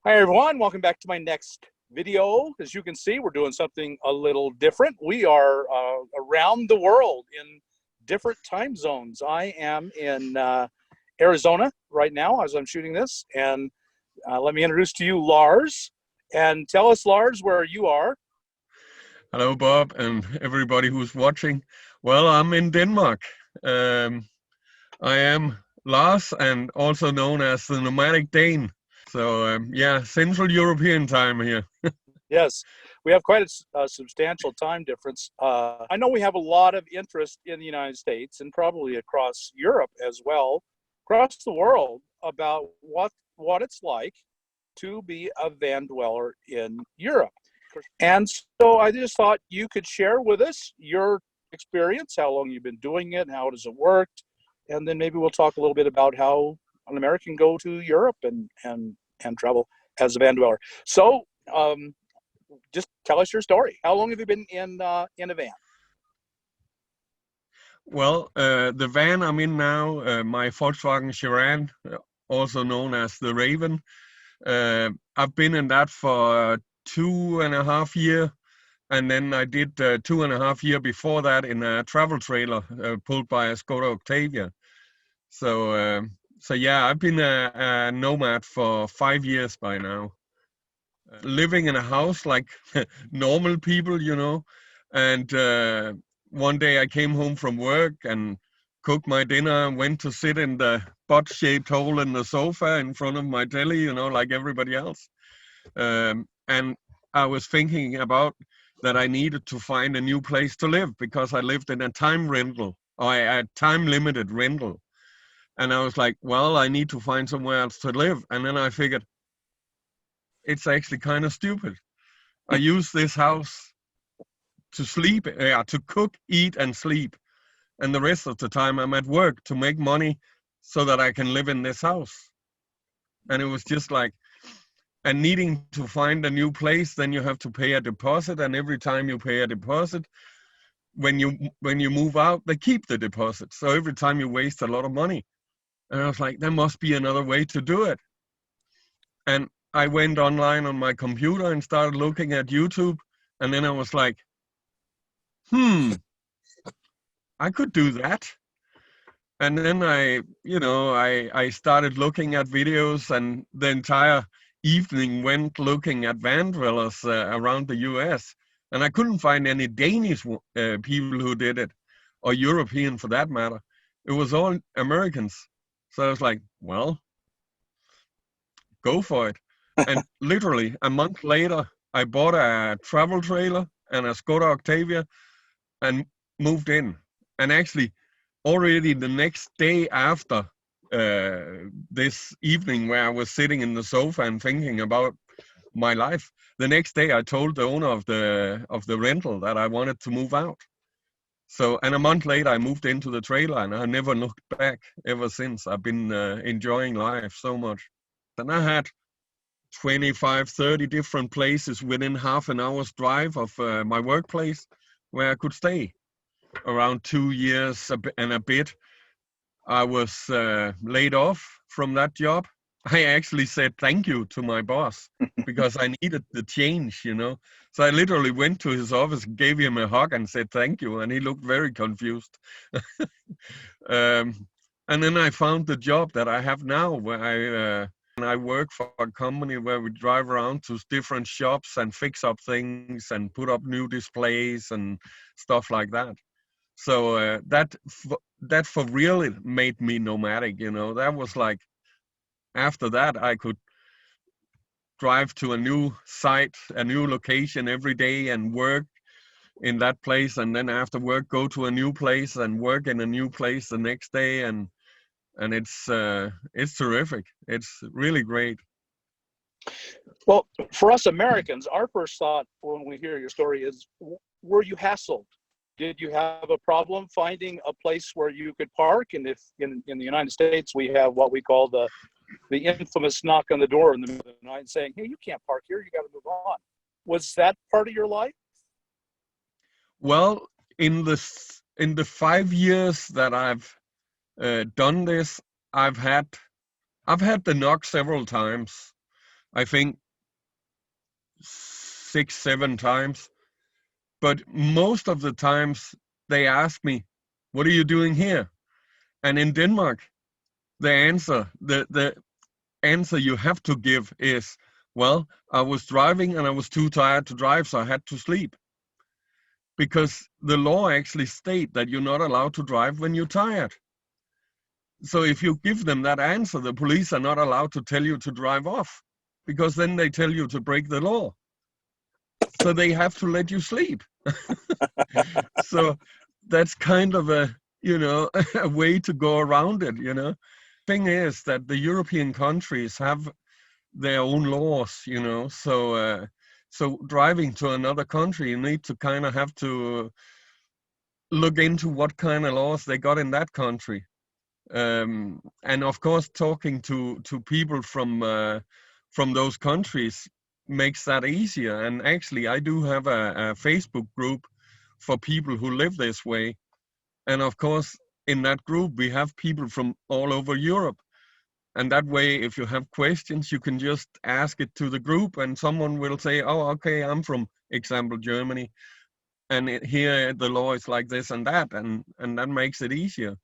Hi everyone, welcome back to my next video. As you can see, we're doing something a little different. We are around the world in different time zones. I am in Arizona right now as I'm shooting this, and let me introduce to you Lars. And tell us, Lars, where you are. Hello, Bob, and everybody who's watching. Well, I'm in Denmark. I am Lars, and also known as the nomadic Dane. So, yeah, Central European time here. Yes, we have quite a substantial time difference. I know we have a lot of interest in the United States and probably across Europe as well, across the world, about what it's like to be a van dweller in Europe. And so I just thought you could share with us your experience, how long you've been doing it, how does it work, and then maybe we'll talk a little bit about how an American go to Europe and travel as a van dweller. So just tell us your story. How long have you been in a van? Well, the van I'm in now, my Volkswagen Chiron, also known as the Raven, I've been in that for 2.5 years. And then I did 2.5 years before that in a travel trailer pulled by a Skoda Octavia. So yeah, I've been a nomad for 5 years by now, living in a house like normal people, And one day I came home from work and cooked my dinner and went to sit in the butt-shaped hole in the sofa in front of my telly, like everybody else. And I was thinking about that I needed to find a new place to live because I lived in a time rental or a time limited rental. And I was like, well, I need to find somewhere else to live. And then I figured it's actually kind of stupid. I use this house to sleep, to cook, eat, and sleep. And the rest of the time I'm at work to make money so that I can live in this house. And it was just like, and needing to find a new place, then you have to pay a deposit. And every time you pay a deposit, when you move out, they keep the deposit. So every time you waste a lot of money. And I was like, there must be another way to do it. And I went online on my computer and started looking at YouTube. And then I was like, I could do that. And then I started looking at videos, and the entire evening went looking at van dwellers around the US. And I couldn't find any Danish people who did it, or European for that matter. It was all Americans. So I was like, well, go for it. And literally a month later, I bought a travel trailer and a Skoda Octavia and moved in. And actually, already the next day after this evening where I was sitting in the sofa and thinking about my life, the next day I told the owner of the rental that I wanted to move out. So, and a month later I moved into the trailer, and I never looked back ever since. I've been enjoying life so much. And I had 25, 30 different places within half an hour's drive of my workplace where I could stay. Around 2 years and a bit, I was laid off from that job. I actually said thank you to my boss because I needed the change. So I literally went to his office, gave him a hug and said thank you. And he looked very confused. And then I found the job that I have now, where I work for a company where we drive around to different shops and fix up things and put up new displays and stuff like that. So that for real it made me nomadic. That was like, after that I could drive to a new site, a new location every day and work in that place, and then after work go to a new place and work in a new place the next day, and it's terrific. It's really great. Well, for us Americans, our first thought when we hear your story is, were you hassled? Did you have a problem finding a place where you could park? And if in the United States, we have what we call the infamous knock on the door in the middle of the night saying, hey, you can't park here, you got to move on. Was that part of your life? Well, in the 5 years that I've done this, I've had the knock several times. I think 6, 7 times. But most of the times they ask me, "What are you doing here?" And in Denmark, the answer you have to give is, "Well, I was driving and I was too tired to drive, so I had to sleep." Because the law actually state that you're not allowed to drive when you're tired. So if you give them that answer, the police are not allowed to tell you to drive off, because then they tell you to break the law. So they have to let you sleep. So that's kind of a, a way to go around it. Thing is that the European countries have their own laws. So driving to another country, you need to kind of have to look into what kind of laws they got in that country. And of course, talking to people from those countries makes that easier. And actually, I do have a Facebook group for people who live this way. And of course, in that group, we have people from all over Europe. And that way, if you have questions, you can just ask it to the group, and someone will say, "Oh, okay, I'm from example Germany, and here the law is like this and that," and that makes it easier.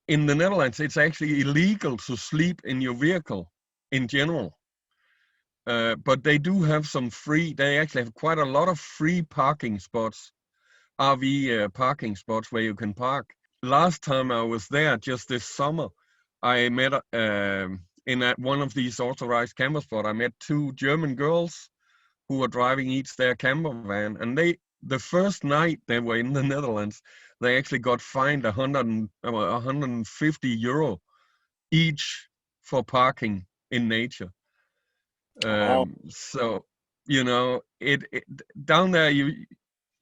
In the Netherlands, it's actually illegal to sleep in your vehicle in general. But they do have they actually have quite a lot of free parking spots, RV parking spots where you can park. Last time I was there, just this summer, I met in one of these authorized camper spots. I met 2 German girls who were driving each their camper van, and the first night they were in the Netherlands, they actually got fined 150 euro each for parking in nature. Wow. So it down there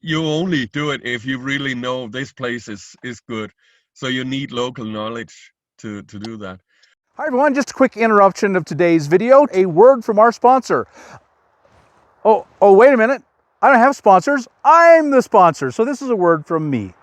you only do it if you really know this place is good. So you need local knowledge to do that. Hi everyone, just a quick interruption of today's video. A word from our sponsor. Oh, wait a minute. I don't have sponsors. I'm the sponsor. So this is a word from me.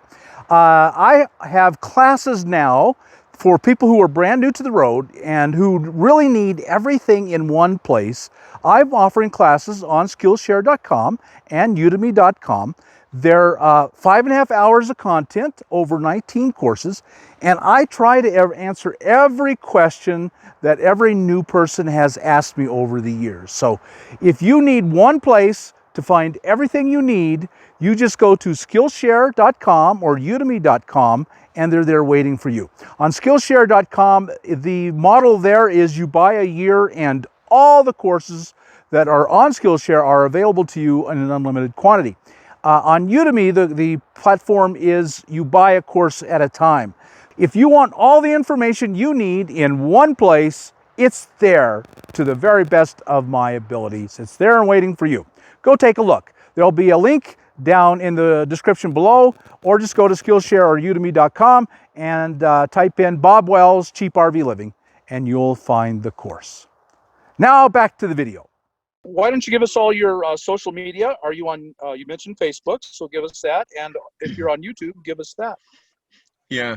I have classes now for people who are brand new to the road and who really need everything in one place. I'm offering classes on Skillshare.com and Udemy.com. They're 5.5 hours of content over 19 courses, and I try to answer every question that every new person has asked me over the years. So if you need one place to find everything you need, you just go to Skillshare.com or Udemy.com, and they're there waiting for you. On Skillshare.com, the model there is you buy a year and all the courses that are on Skillshare are available to you in an unlimited quantity. On Udemy, the platform is you buy a course at a time. If you want all the information you need in one place, it's there to the very best of my abilities. It's there and waiting for you. Go take a look. There'll be a link down in the description below, or just go to Skillshare or Udemy.com and type in Bob Wells Cheap RV Living, and you'll find the course. Now back to the video. Why don't you give us all your social media? Are you on, you mentioned Facebook, so give us that. And if you're on YouTube, give us that. Yeah.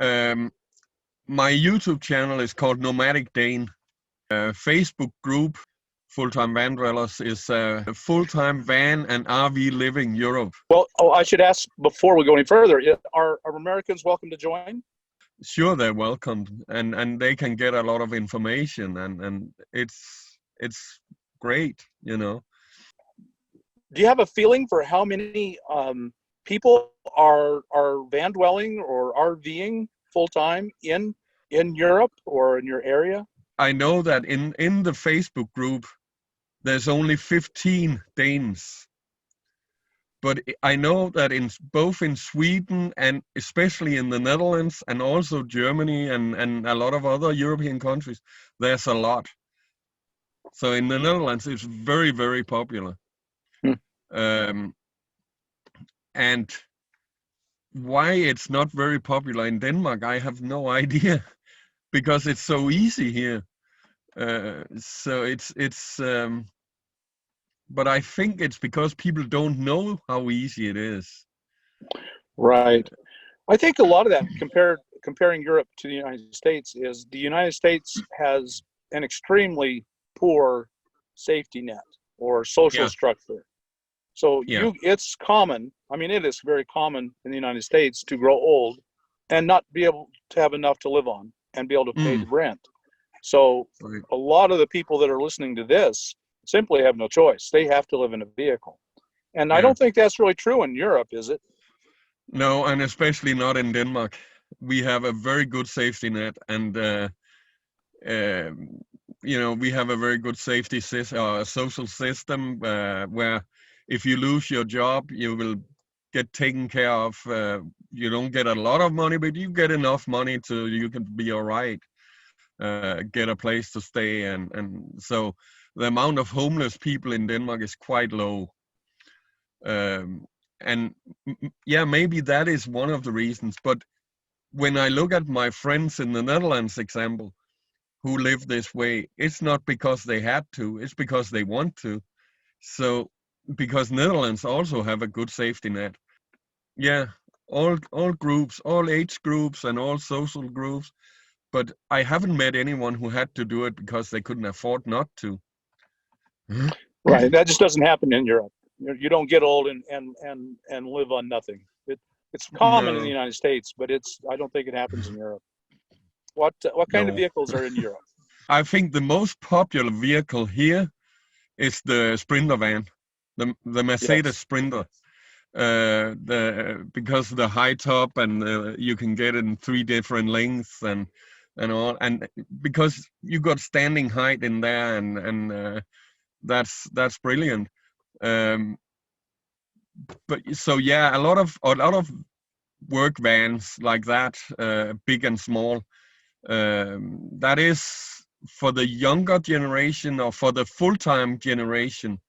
My YouTube channel is called Nomadic Dane. Facebook group, Full-Time Van Dwellers, is Full-Time Van and RV Living Europe. Well, I should ask before we go any further, are Americans welcome to join? Sure, they're welcome, and they can get a lot of information, and it's great. Do you have a feeling for how many people are van dwelling or RVing full time in Europe or in your area? I know that in the Facebook group, there's only 15 Danes. But I know that both in Sweden and especially in the Netherlands and also Germany and a lot of other European countries, there's a lot. So in the Netherlands, it's very, very popular. And why it's not very popular in Denmark, I have no idea, because it's so easy here. So it's but I think it's because people don't know how easy it is. Right. I think a lot of that comparing Europe to the United States is the United States has an extremely poor safety net or social Yeah, structure. So yeah. it's common. I mean, it is very common in the United States to grow old and not be able to have enough to live on and be able to pay the Mm. rent. So Right. a lot of the people that are listening to this simply have no choice. They have to live in a vehicle. And I Yeah. don't think that's really true in Europe, is it? No, and especially not in Denmark. We have a very good safety net, and um, we have a very good safety social system where if you lose your job, you will get taken care of. You don't get a lot of money, but you get enough money to you can be all right, get a place to stay, and so the amount of homeless people in Denmark is quite low. Um, and yeah, maybe that is one of the reasons. But when I look at my friends in the Netherlands example who live this way, it's not because they had to, it's because they want to. So because Netherlands also have a good safety net. Yeah, all groups, all age groups and all social groups, but I haven't met anyone who had to do it because they couldn't afford not to. Right. That just doesn't happen in Europe. You don't get old and live on nothing. It's common in the No, United States, but I don't think it happens in Europe. What kind of no. vehicles are in Europe? I think the most popular vehicle here is the Sprinter van, the Mercedes Yes. Sprinter. Because the high top and you can get it in three different lengths and all, and because you got standing height in there, and that's brilliant. Um, but so yeah, a lot of work vans like that, big and small. That is for the younger generation or for the full-time generation,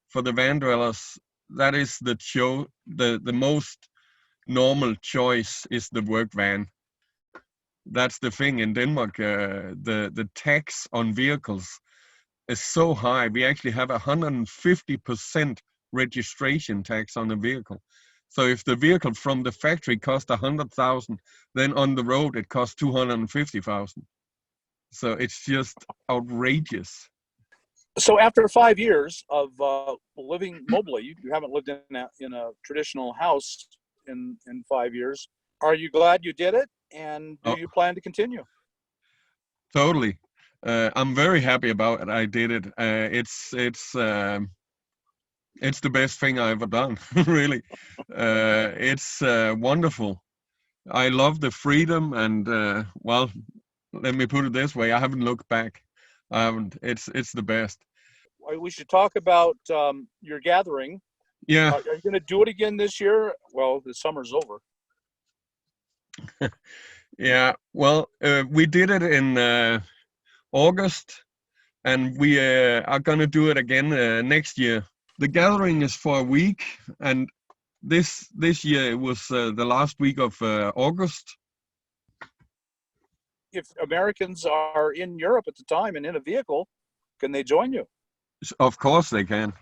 for the van dwellers. That is the most normal choice is the work van. That's the thing in Denmark. The tax on vehicles is so high. We actually have 150% registration tax on the vehicle. So if the vehicle from the factory costs 100,000, then on the road it costs 250,000. So it's just outrageous. So after 5 years of living mobily, you haven't lived in a traditional house in 5 years. Are you glad you did it? And do Oh, you plan to continue? totally. I'm very happy about it. I did it. It's the best thing I ever done. Really, it's wonderful. I love the freedom, and well, let me put it this way: I haven't looked back. I haven't. It's the best. We should talk about your gathering. Yeah, Are you going to do it again this year? Well, the summer's over. yeah. Well, we did it in August, and we are gonna do it again next year. The gathering is for a week, and this year it was the last week of August. If Americans are in Europe at the time and in a vehicle, can they join you? Of course they can.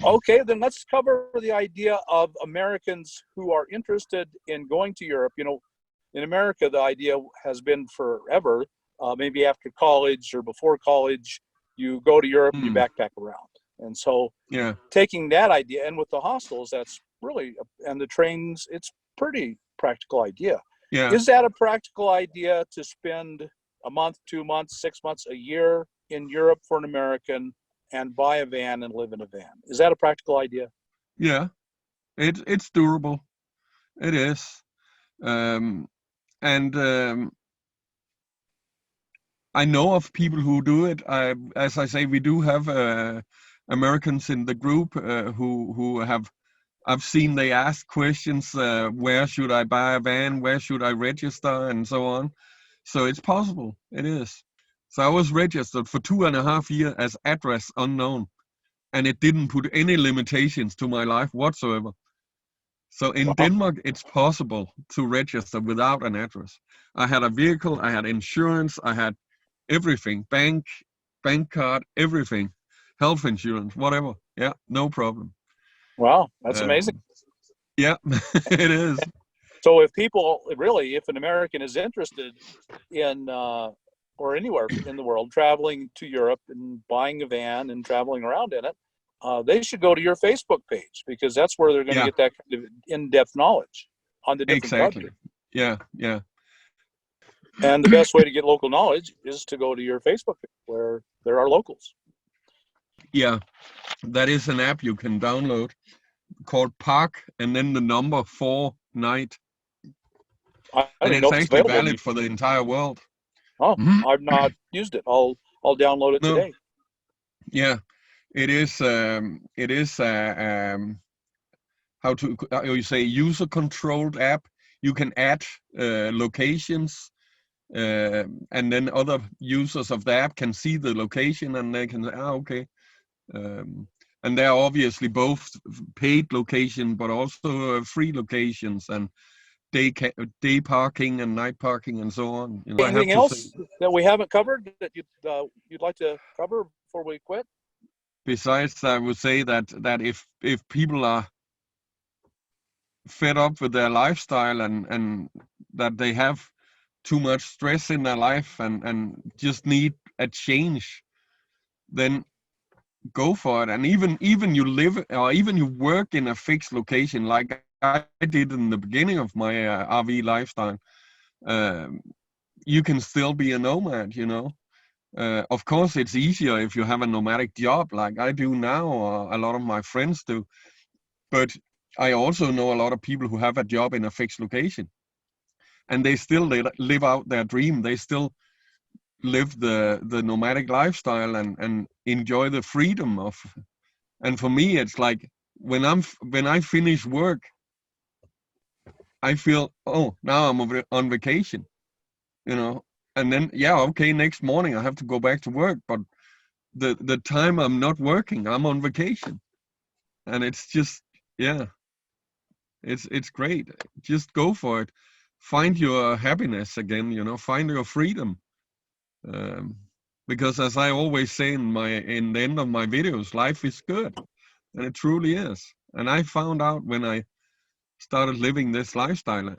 Okay, then let's cover the idea of Americans who are interested in going to Europe. In America, the idea has been forever, maybe after college or before college, you go to Europe and you Mm, backpack around. And so yeah, taking that idea, and with the hostels, that's really, and the trains, it's pretty practical idea. yeah, Is that a practical idea to spend a month, 2 months, 6 months, a year in Europe for an American and buy a van and live in a van? Is that a practical idea? yeah. It's durable. It is. Um, and I know of people who do it. As I say, we do have Americans in the group who have. I've seen they ask questions. Where should I buy a van? Where should I register? And so on. So it's possible. It is. So I was registered for 2.5 years as address unknown, and it didn't put any limitations to my life whatsoever. So in Wow. Denmark, it's possible to register without an address. I had a vehicle, I had insurance, I had everything, bank card, everything, health insurance, whatever. Yeah, no problem. Wow, that's amazing. Um, yeah, it is. So if an American is interested in or anywhere in the world traveling to Europe and buying a van and traveling around in it, they should go to your Facebook page, because that's where they're going to Yeah, get that kind of in-depth knowledge on the different exactly. countries. Yeah, yeah, And the best way to get local knowledge is to go to your Facebook page where there are locals. yeah. That is an app you can download called Park and then the number 4 night. I don't And even know it's if it's actually available. valid for the entire world. Oh, Mhm. I've not used it. I'll download it No, today. yeah, it is. How to you say user controlled app. You can add locations, and then other users of the app can see the location and they can say, okay. And there are obviously both paid location, but also free locations and day parking and night parking and so on. You know, I have Anything to say, else that we haven't covered that you'd like to cover before we quit? besides, I would say that if people are fed up with their lifestyle and that they have too much stress in their life and just need a change, then go for it. And even you live or even you work in a fixed location like I did in the beginning of my RV lifestyle, you can still be a nomad, you know. Of course, it's easier if you have a nomadic job like I do now, or a lot of my friends do. But I also know a lot of people who have a job in a fixed location and they still live out their dream. They still live the nomadic lifestyle and enjoy the freedom of. And for me, it's like when I finish work, I feel, oh, now I'm on vacation, you know. And then yeah, okay, next morning I have to go back to work, but the time I'm not working, I'm on vacation, and it's just yeah, it's great. Just go for it. Find your happiness again, you know. Find your freedom. Um, because as I always say in the end of my videos, life is good, and it truly is. And I found out when I started living this lifestyle,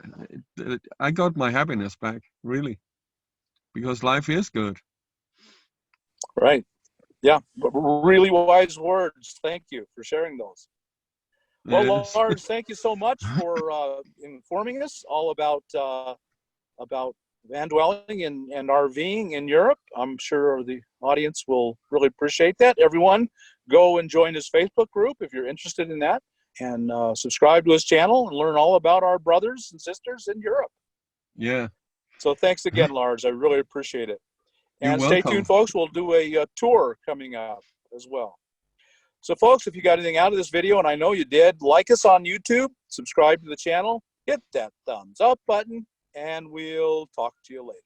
I got my happiness back, really, because life is good. Right. Yeah. But really wise words. Thank you for sharing those. Well, Yes. Lars, thank you so much for informing us all about van dwelling and RVing in Europe. I'm sure the audience will really appreciate that. Everyone, go and join his Facebook group if you're interested in that, and subscribe to his channel and learn all about our brothers and sisters in Europe. Yeah. So thanks again, Lars. I really appreciate it. You're And stay tuned, welcome. folks. We'll do a tour coming up as well. So, folks, if you got anything out of this video, and I know you did, like us on YouTube, subscribe to the channel, hit that thumbs up button, and we'll talk to you later.